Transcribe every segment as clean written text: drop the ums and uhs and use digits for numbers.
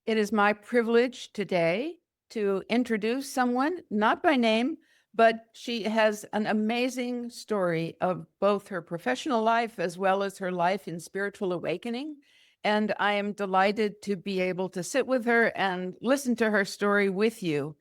It is my privilege today to introduce someone, not by name, but she has an amazing story of both her professional life as well as her life in spiritual awakening. And I am delighted to be able to sit with her and listen to her story with you.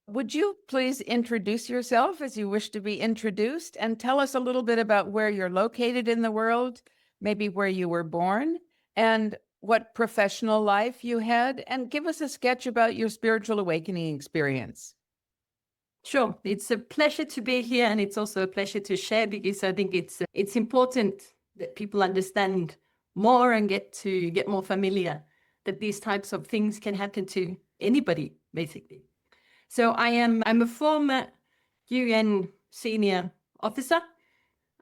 Would you please introduce yourself as you wish to be introduced and tell us a little bit about where you're located in the world, maybe where you were born, and what professional life you had, and give us a sketch about your spiritual awakening experience. Sure. It's a pleasure to be here, and it's also a pleasure to share, because I think it's important that people understand more and get more familiar that these types of things can happen to anybody, basically. So I'm a former UN senior officer.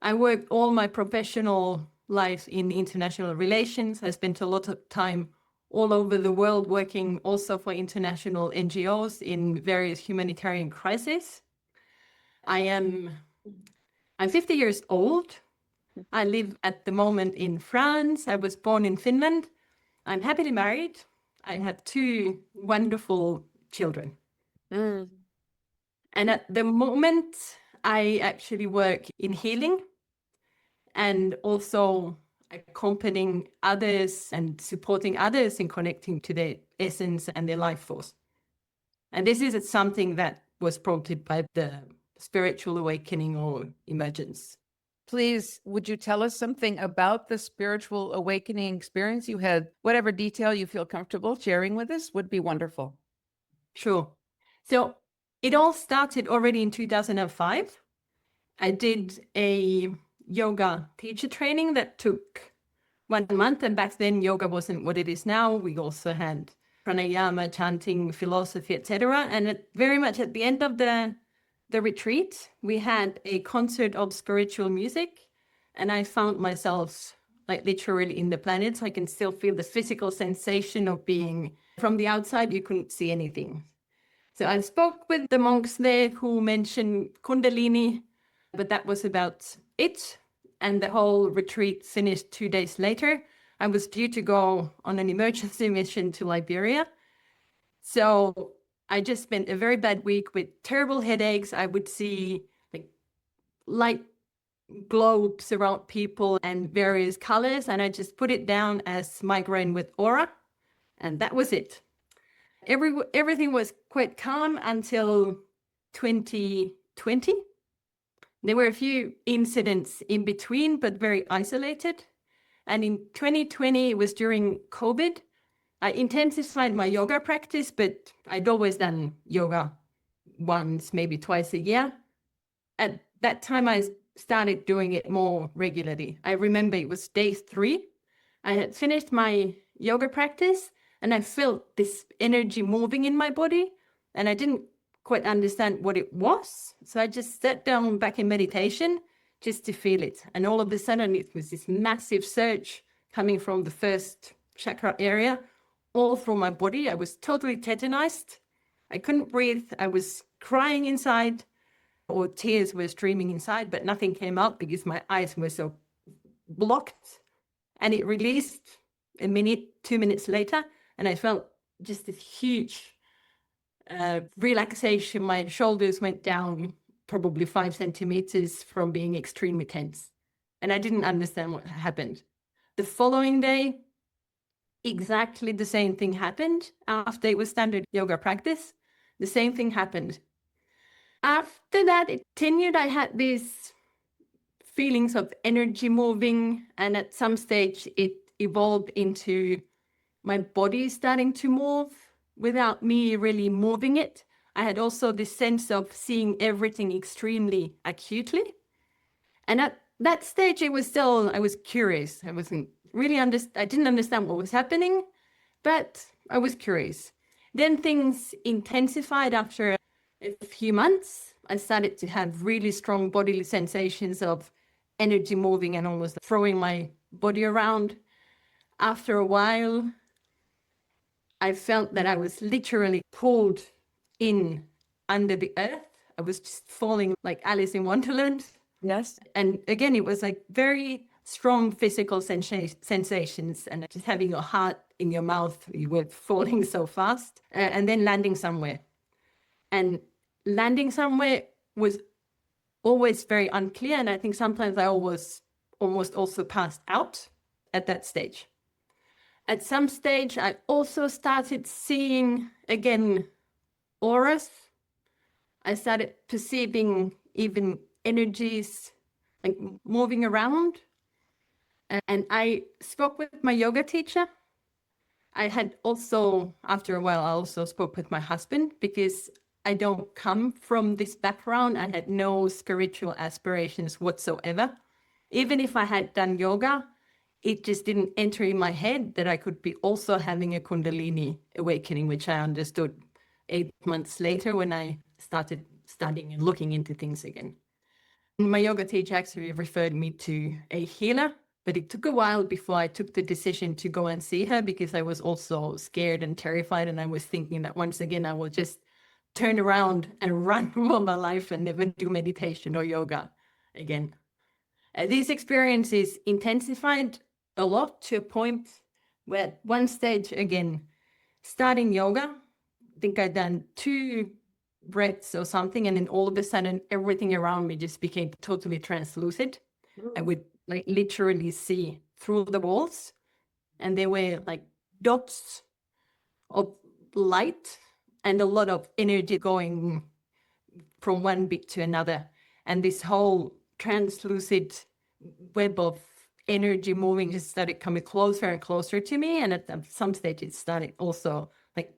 I worked all my professional life in international relations. I spent a lot of time all over the world working also for international NGOs in various humanitarian crises. I'm 50 years old. I live at the moment in France. I was born in Finland. I'm happily married. I have 2 wonderful children. And at the moment, I actually work in healing and also accompanying others and supporting others in connecting to their essence and their life force. And this is something that was prompted by the spiritual awakening or emergence. Please, would you tell us something about the spiritual awakening experience you had? Whatever detail you feel comfortable sharing with us would be wonderful. Sure. So it all started already in 2005. I did a yoga teacher training that took 1 month. And back then, yoga wasn't what it is now. We also had pranayama, chanting, philosophy, etc. And very much at the end of the retreat, we had a concert of spiritual music. And I found myself like literally in the planets. I can still feel the physical sensation of being from the outside. You couldn't see anything. So I spoke with the monks there who mentioned kundalini, but that was about it. And the whole retreat finished 2 days later. I was due to go on an emergency mission to Liberia. So I just spent a very bad week with terrible headaches. I would see like light globes around people and various colors. And I just put it down as migraine with aura. And that was it. Everything was quite calm until 2020. There were a few incidents in between, but very isolated. And in 2020, it was during COVID. I intensified my yoga practice, but I'd always done yoga once, maybe twice a year. At that time, I started doing it more regularly. I remember it was day 3. I had finished my yoga practice, and I felt this energy moving in my body, and I didn't quite understand what it was. So I just sat down back in meditation just to feel it. And all of a sudden, it was this massive surge coming from the first chakra area, all through my body. I was totally tetanized. I couldn't breathe. I was crying inside, or tears were streaming inside, but nothing came out because my eyes were so blocked. And it released a minute, 2 minutes later, and I felt just this huge relaxation. My shoulders went down probably 5 centimeters from being extremely tense. And I didn't understand what happened. The following day, exactly the same thing happened. After it was standard yoga practice, the same thing happened. After that, it continued. I had these feelings of energy moving, and at some stage it evolved into my body starting to move without me really moving it. I had also this sense of seeing everything extremely acutely. And at that stage, I was curious. I wasn't really I didn't understand what was happening, but I was curious. Then things intensified after a few months. I started to have really strong bodily sensations of energy moving and almost throwing my body around. After a while, I felt that I was literally pulled in under the earth. I was just falling like Alice in Wonderland. Yes. And again, it was like very strong physical sensations and just having your heart in your mouth. You were falling so fast, and then landing somewhere. And landing somewhere was always very unclear. And I think sometimes I almost also passed out at that stage. At some stage, I also started seeing, again, auras. I started perceiving even energies like moving around. And I spoke with my yoga teacher. I had also, after a while, I also spoke with my husband because I don't come from this background. I had no spiritual aspirations whatsoever. Even if I had done yoga, it just didn't enter in my head that I could be also having a kundalini awakening, which I understood 8 months later when I started studying and looking into things again. My yoga teacher actually referred me to a healer, but it took a while before I took the decision to go and see her because I was also scared and terrified. And I was thinking that once again, I will just turn around and run for my life and never do meditation or yoga again. These experiences intensified a lot to a point where at one stage, again, starting yoga, I think I'd done 2 breaths or something, and then all of a sudden everything around me just became totally translucent. I would like literally see through the walls, and there were like dots of light and a lot of energy going from one bit to another, and this whole translucent web of energy moving just started coming closer and closer to me. And at some stage it started also like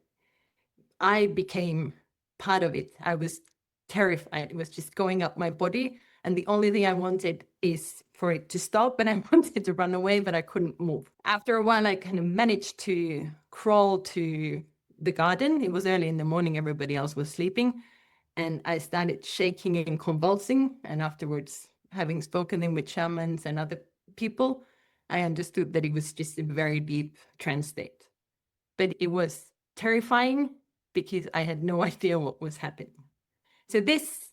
I became part of it. I was terrified. It was just going up my body. And the only thing I wanted is for it to stop. And I wanted to run away, but I couldn't move. After a while, I kind of managed to crawl to the garden. It was early in the morning. Everybody else was sleeping. And I started shaking and convulsing. And afterwards, having spoken then with shamans and other people, I understood that it was just a very deep trance state. But it was terrifying because I had no idea what was happening. So this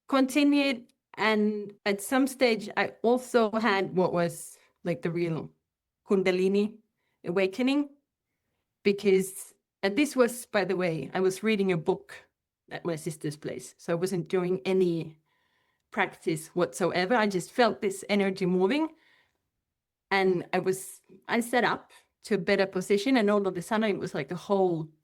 continued, and at some stage I also had what was like the real kundalini awakening, because, and this was, by the way, I was reading a book at my sister's place, so I wasn't doing any practice whatsoever. I just felt this energy moving, and I set up to a better position, and all of a sudden it was like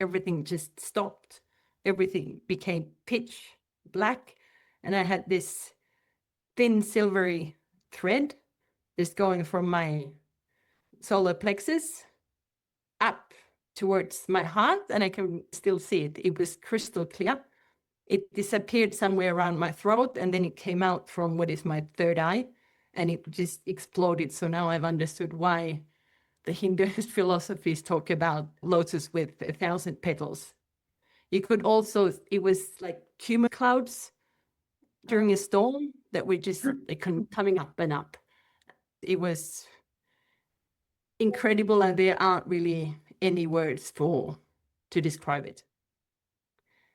everything just stopped. Everything became pitch black, and I had this thin silvery thread just going from my solar plexus up towards my heart, and I can still see it. It was crystal clear. It disappeared somewhere around my throat, and then it came out from what is my third eye, and it just exploded. So now I've understood why the Hinduist philosophies talk about lotus with 1,000 petals. You could also, it was like cumulus clouds during a storm that were just like coming up and up. It was incredible, and there aren't really any words to describe it.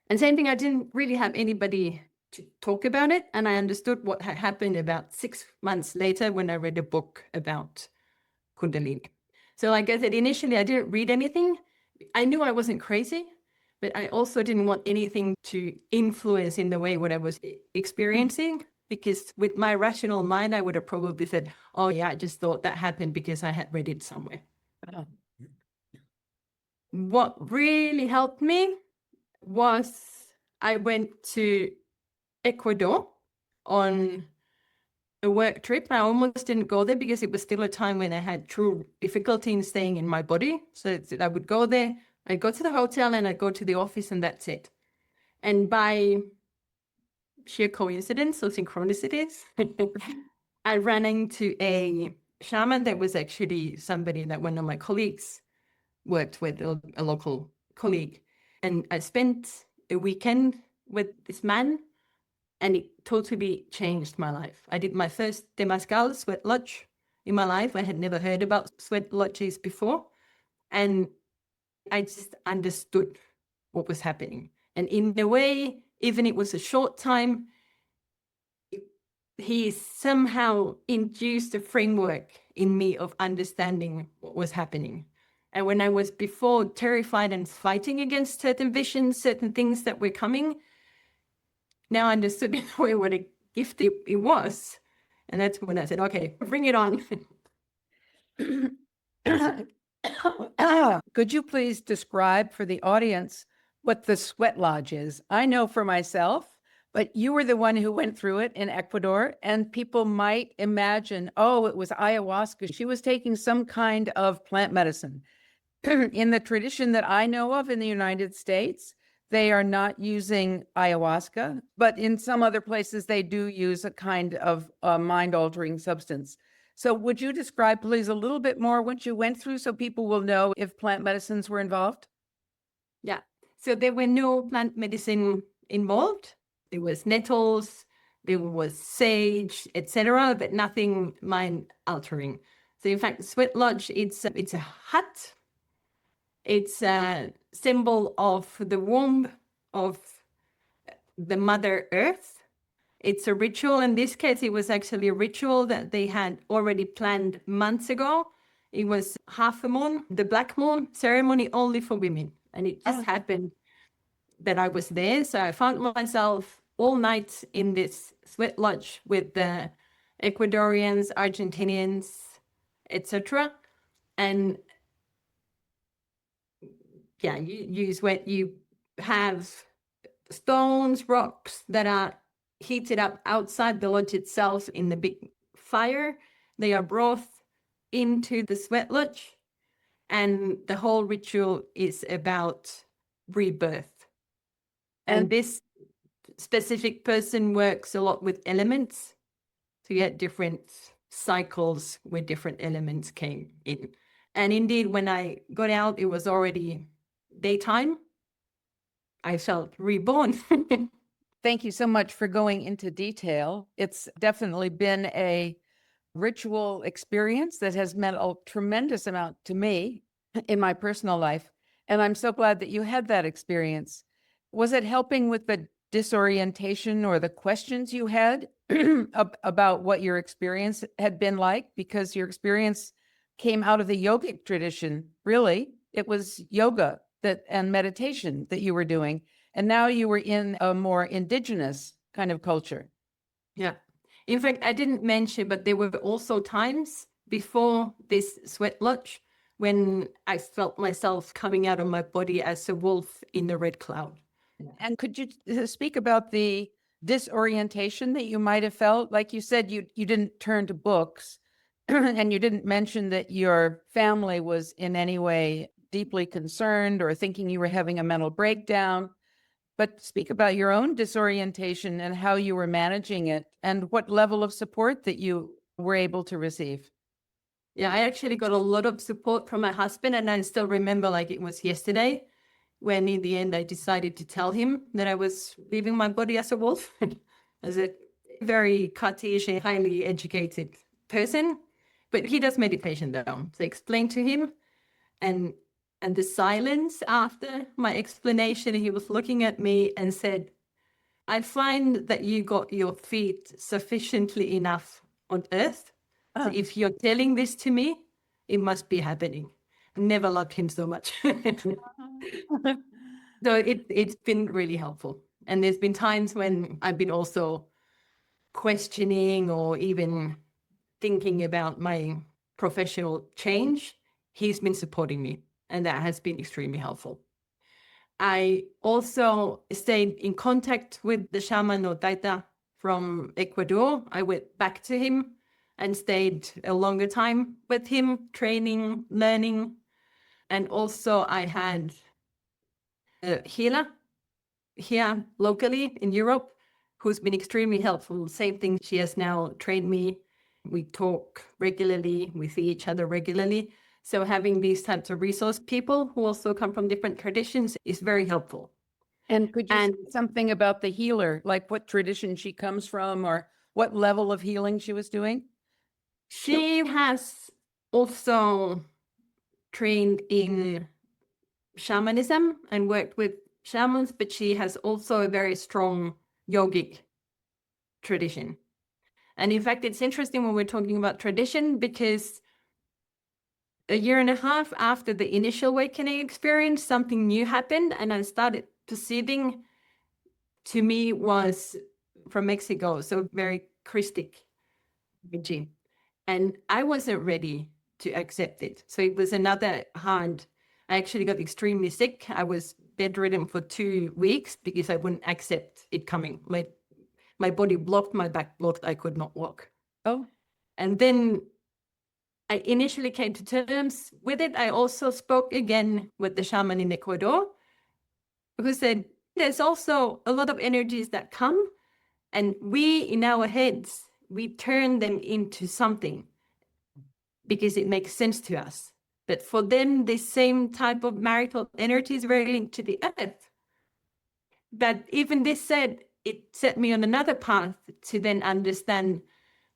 And same thing, I didn't really have anybody to talk about it, and I understood what had happened about 6 months later when I read a book about Kundalini. So like I said, initially I didn't read anything. I knew I wasn't crazy, but I also didn't want anything to influence in the way what I was experiencing, because with my rational mind, I would have probably said, oh yeah, I just thought that happened because I had read it somewhere. What really helped me was I went to Ecuador on a work trip. I almost didn't go there because it was still a time when I had true difficulty in staying in my body. So I would go there, I'd go to the hotel and I'd go to the office, and that's it. And by sheer coincidence or synchronicities, I ran into a shaman that was actually somebody that one of my colleagues worked with, a local colleague. And I spent a weekend with this man, and it totally changed my life. I did my first Temazcal sweat lodge in my life. I had never heard about sweat lodges before. And I just understood what was happening. And in a way, even it was a short time, he somehow induced a framework in me of understanding what was happening. And when I was before terrified and fighting against certain visions, certain things that were coming, now I understood in a way what a gift it was. And that's when I said, okay, bring it on. Could you please describe for the audience what the sweat lodge is? I know for myself, but you were the one who went through it in Ecuador, and people might imagine, oh, it was ayahuasca. She was taking some kind of plant medicine. In the tradition that I know of in the United States, they are not using ayahuasca, but in some other places, they do use a kind of mind-altering substance. So would you describe, please, a little bit more what you went through so people will know if plant medicines were involved? Yeah. So there were no plant medicine involved. There was nettles, there was sage, etc., but nothing mind altering. So in fact, sweat lodge, it's a hut. It's a symbol of the womb of the Mother Earth. It's a ritual. In this case, it was actually a ritual that they had already planned months ago. It was half a moon, the black moon ceremony only for women. And it just happened that I was there. So I found myself all night in this sweat lodge with the Ecuadorians, Argentinians, etc. And yeah, you sweat, you have stones, rocks that are heated up outside the lodge itself in the big fire. They are brought into the sweat lodge, and the whole ritual is about rebirth. And this specific person works a lot with elements. So you had different cycles where different elements came in. And indeed, when I got out, it was already daytime. I felt reborn. Thank you so much for going into detail. It's definitely been a ritual experience that has meant a tremendous amount to me in my personal life. And I'm so glad that you had that experience. Was it helping with the disorientation or the questions you had about what your experience had been like? Because your experience came out of the yogic tradition, really. It was yoga and meditation that you were doing. And now you were in a more indigenous kind of culture. Yeah. In fact, I didn't mention, but there were also times before this sweat lodge when I felt myself coming out of my body as a wolf in the red cloud. And could you speak about the disorientation that you might have felt? Like you said, you didn't turn to books and you didn't mention that your family was in any way deeply concerned or thinking you were having a mental breakdown. But speak about your own disorientation and how you were managing it and what level of support that you were able to receive. Yeah, I actually got a lot of support from my husband, and I still remember like it was yesterday when in the end I decided to tell him that I was leaving my body as a wolf, as a very Cartesian, highly educated person. But he does meditation though. So I explained to him, and the silence after my explanation, he was looking at me and said, I find that you got your feet sufficiently enough on earth. So if you're telling this to me, it must be happening. Never loved him so much. So it's been really helpful. And there's been times when I've been also questioning or even thinking about my professional change. He's been supporting me, and that has been extremely helpful. I also stayed in contact with the shaman or taita from Ecuador. I went back to him and stayed a longer time with him, training, learning. And also I had a healer here locally in Europe who's been extremely helpful. Same thing, she has now trained me. We talk regularly, we see each other regularly. So having these types of resource people who also come from different traditions is very helpful. And could you say something about the healer, like what tradition she comes from or what level of healing she was doing? She has also trained in shamanism and worked with shamans, but she has also a very strong yogic tradition. And in fact, it's interesting when we're talking about tradition, because a year and a half after the initial awakening experience, something new happened, and I started perceiving, to me, was from Mexico, so very Christic regime. And I wasn't ready to accept it. So it was another hard. I actually got extremely sick. I was bedridden for 2 weeks because I wouldn't accept it coming. My body blocked, my back blocked, I could not walk. Oh, And then I initially came to terms with it. I also spoke again with the shaman in Ecuador, who said, there's also a lot of energies that come, and we, in our heads, we turn them into something because it makes sense to us. But for them, the same type of marital energy is very linked to the earth. But even this said, it set me on another path to then understand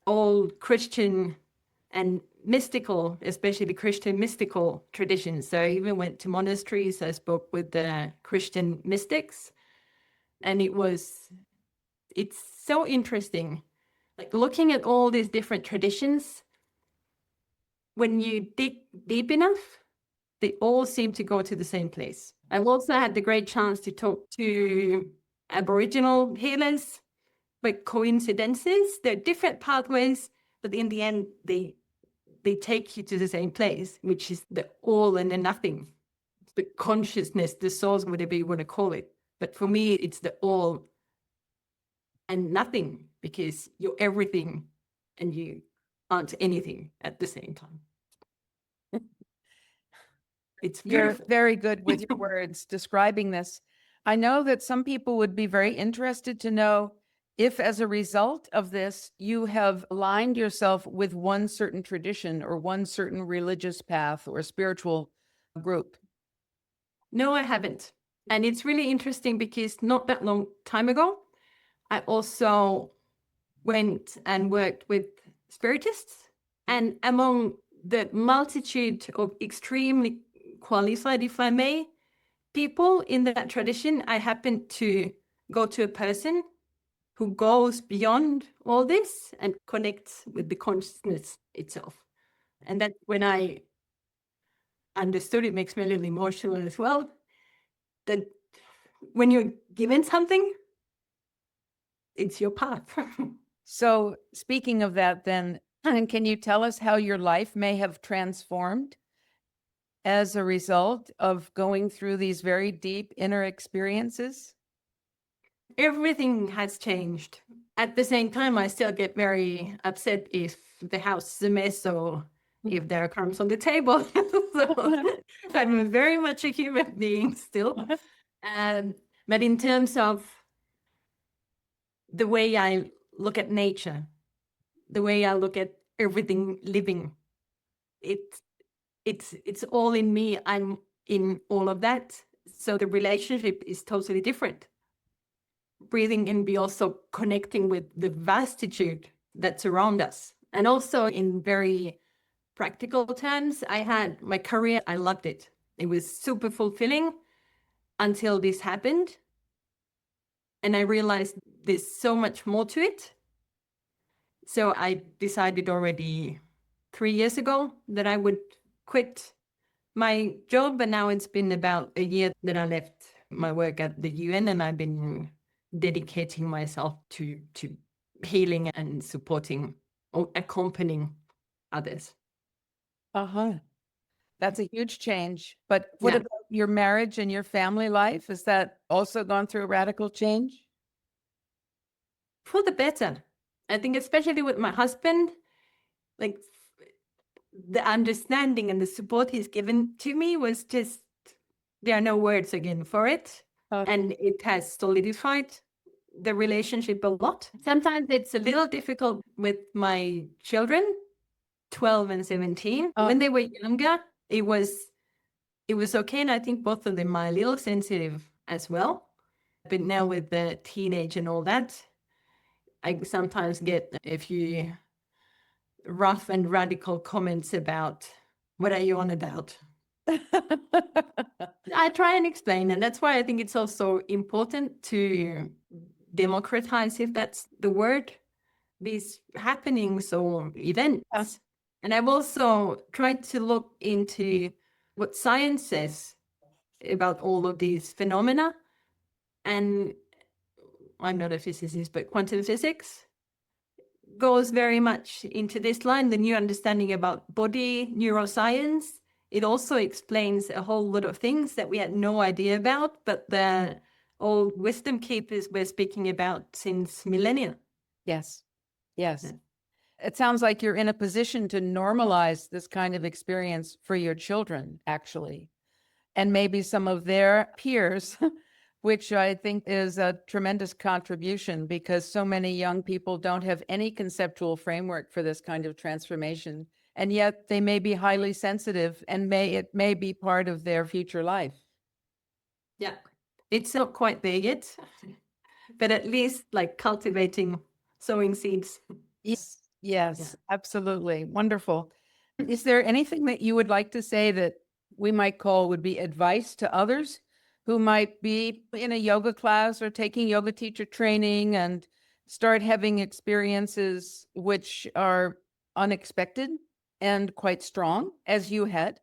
all Christian and mystical, especially Christian mystical traditions. So I even went to monasteries. I spoke with the Christian mystics, and it's so interesting. Like looking at all these different traditions, when you dig deep enough, they all seem to go to the same place. I've also had the great chance to talk to Aboriginal healers, but coincidences, they're different pathways, but in the end, they take you to the same place, which is the all and the nothing, the consciousness, the source, whatever you want to call it. But for me, it's the all and nothing, because you're everything and you aren't anything at the same time. It's you're beautiful. very good with your words describing this. I know that some people would be very interested to know if, as a result of this, you have aligned yourself with one certain tradition or one certain religious path or spiritual group. No, I haven't. And it's really interesting because not that long time ago, I also went and worked with Spiritists. And among the multitude of extremely qualified, if I may, people in that tradition, I happened to go to a person who goes beyond all this and connects with the consciousness itself. And that's when I understood, it makes me a little emotional as well, that when you're given something, it's your path. So speaking of that, then, can you tell us how your life may have transformed as a result of going through these very deep inner experiences? Everything has changed. At the same time, I still get very upset if the house is a mess or if there are crumbs on the table. So I'm very much a human being still. But in terms of the way I look at nature, the way I look at everything living, it's all in me. I'm in all of that. So the relationship is totally different. Breathing and be also connecting with the vastitude that's around us. And also in very practical terms, I had my career, I loved it. It was super fulfilling until this happened. And I realized there's so much more to it. So I decided already 3 years ago that I would quit my job. But now it's been about a year that I left my work at the UN, and I've been dedicating myself to healing and supporting or accompanying others. Uh-huh. That's a huge change. But what Yeah. about your marriage and your family life? Has that also gone through a radical change? For the better. I think especially with my husband, like the understanding and the support he's given to me was just, there are no words again for it. And it has solidified the relationship a lot. Sometimes it's a little difficult with my children, 12 and 17. When they were younger, it was okay. And I think both of them are a little sensitive as well. But now with the teenage and all that, I sometimes get a few rough and radical comments about, what are you on about? I try and explain, and that's why I think it's also important to democratize, if that's the word, these happenings or events. Yes. And I've also tried to look into what science says about all of these phenomena. And I'm not a physicist, but quantum physics goes very much into this line, the new understanding about body, neuroscience. It also explains a whole lot of things that we had no idea about, but the old wisdom keepers were speaking about since millennia. Yes. Yes. It sounds like you're in a position to normalize this kind of experience for your children, actually, and maybe some of their peers, which I think is a tremendous contribution because so many young people don't have any conceptual framework for this kind of transformation. And yet they may be highly sensitive and it may be part of their future life. Yeah, it's not quite there yet, but at least like cultivating, sowing seeds. Yes, yes, absolutely. Wonderful. Is there anything that you would like to say that we might call would be advice to others who might be in a yoga class or taking yoga teacher training and start having experiences which are unexpected and quite strong, as you had?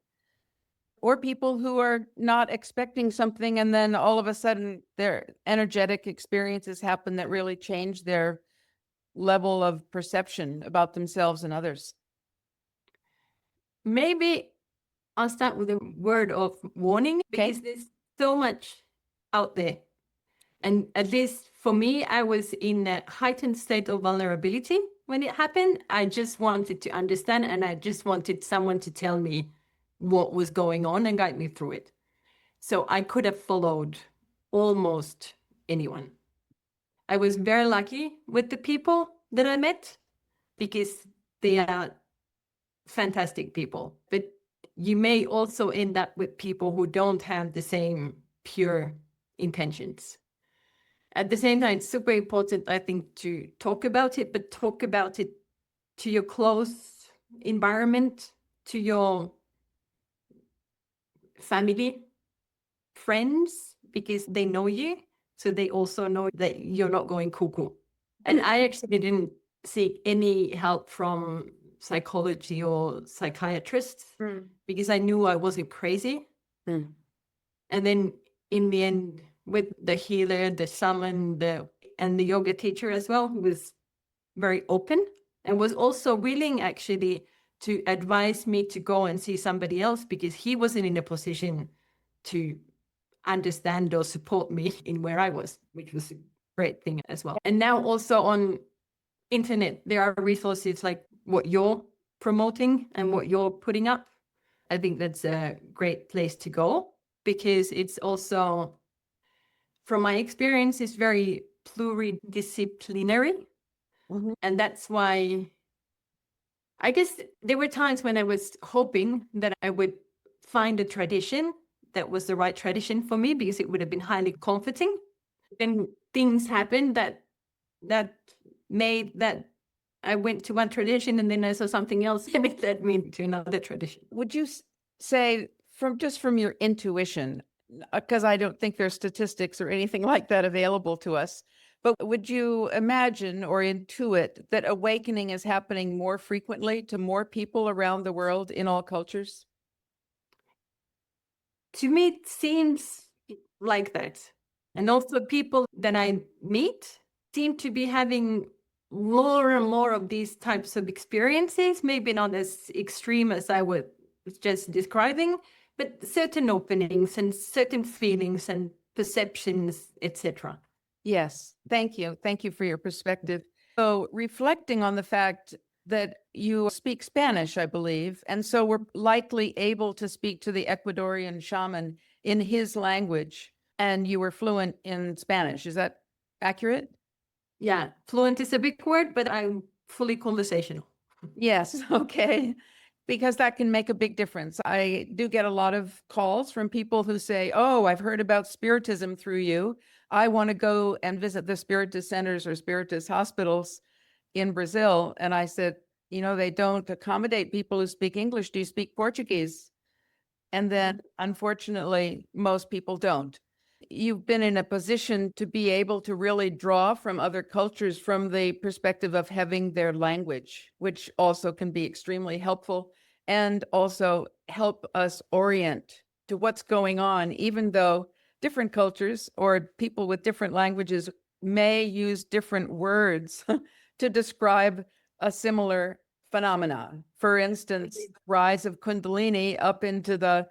Or people who are not expecting something and then all of a sudden their energetic experiences happen that really change their level of perception about themselves and others? Maybe I'll start with a word of warning because there's so much out there. And at least for me, I was in a heightened state of vulnerability when it happened. I just wanted to understand and I just wanted someone to tell me what was going on and guide me through it. So I could have followed almost anyone. I was very lucky with the people that I met because they are fantastic people. But you may also end up with people who don't have the same pure intentions. At the same time, it's super important, I think, to talk about it, but talk about it to your close environment, to your family, friends, because they know you. So they also know that you're not going cuckoo. And I actually didn't seek any help from psychology or psychiatrists because I knew I wasn't crazy. And then in the end, with the healer, the shaman, and the yoga teacher as well, who was very open and was also willing actually to advise me to go and see somebody else because he wasn't in a position to understand or support me in where I was, which was a great thing as well. And now also on internet, there are resources like what you're promoting and what you're putting up. I think that's a great place to go because it's also, from my experience, it's very pluridisciplinary. And that's why I guess there were times when I was hoping that I would find a tradition that was the right tradition for me because it would have been highly comforting. Then things happened that made that I went to one tradition and then I saw something else and it led me to another tradition. Would you say from your intuition, because I don't think there's statistics or anything like that available to us, but would you imagine or intuit that awakening is happening more frequently to more people around the world in all cultures? To me, it seems like that. And also people that I meet seem to be having more and more of these types of experiences, maybe not as extreme as I was just describing, but certain openings and certain feelings and perceptions, etc. Yes, thank you. Thank you for your perspective. So reflecting on the fact that you speak Spanish, I believe, and so we're likely able to speak to the Ecuadorian shaman in his language, and you were fluent in Spanish. Is that accurate? Yeah, fluent is a big word, but I'm fully conversational. Yes, okay. Because that can make a big difference. I do get a lot of calls from people who say, oh, I've heard about Spiritism through you. I want to go and visit the Spiritist centers or Spiritist hospitals in Brazil. And I said, they don't accommodate people who speak English. Do you speak Portuguese? And then unfortunately, most people don't. you've been in a position to be able to really draw from other cultures from the perspective of having their language, which also can be extremely helpful and also help us orient to what's going on, even though different cultures or people with different languages may use different words to describe a similar phenomena. For instance, rise of kundalini up into the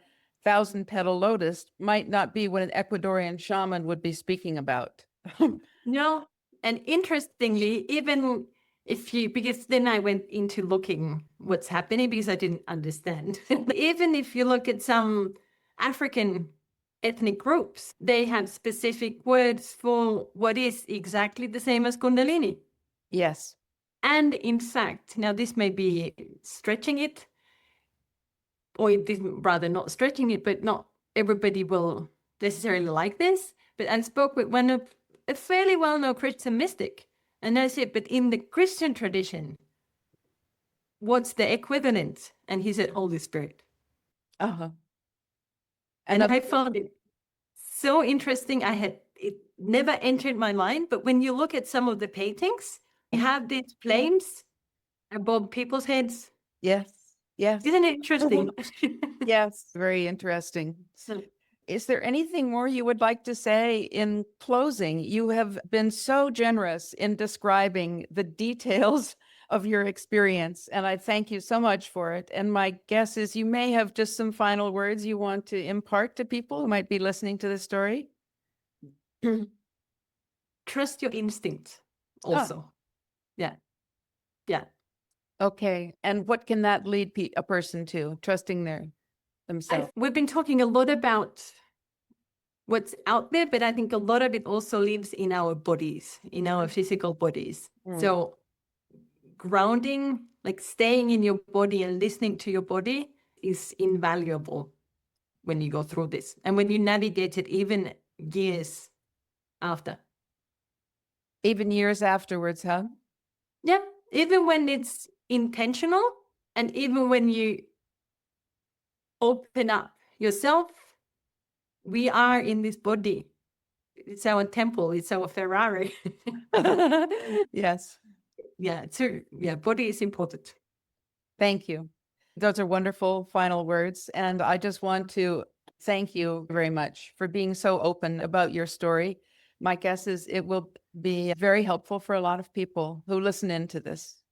1,000-petal lotus might not be what an Ecuadorian shaman would be speaking about. No, and interestingly, even if you, because then I went into looking what's happening because I didn't understand. Even if you look at some African ethnic groups, they have specific words for what is exactly the same as kundalini. Yes. And in fact, now this may be stretching it, or rather not stretching it, but not everybody will necessarily like this. But I spoke with one of a fairly well-known Christian mystic, and I said, but in the Christian tradition, what's the equivalent? And he said, Holy Spirit. Uh-huh. And I found it so interesting. It never entered my mind, but when you look at some of the paintings, you have these flames above people's heads. Yes. Yes. Isn't it interesting? Yes. Very interesting. So, is there anything more you would like to say in closing? You have been so generous in describing the details of your experience, and I thank you so much for it. And my guess is you may have just some final words you want to impart to people who might be listening to this story. Trust your instincts also. Yeah. Yeah. Okay. And what can that lead a person to? Trusting themselves. We've been talking a lot about what's out there, but I think a lot of it also lives in our bodies, in our physical bodies. So grounding, like staying in your body and listening to your body is invaluable when you go through this. And when you navigate it even years after. Even years afterwards, huh? Yeah. Even when it's intentional and even when you open up yourself, we are in this body. It's our temple. It's our Ferrari. Yes. Yeah. So yeah, body is important. Thank you. Those are wonderful final words. And I just want to thank you very much for being so open about your story. My guess is it will be very helpful for a lot of people who listen into this.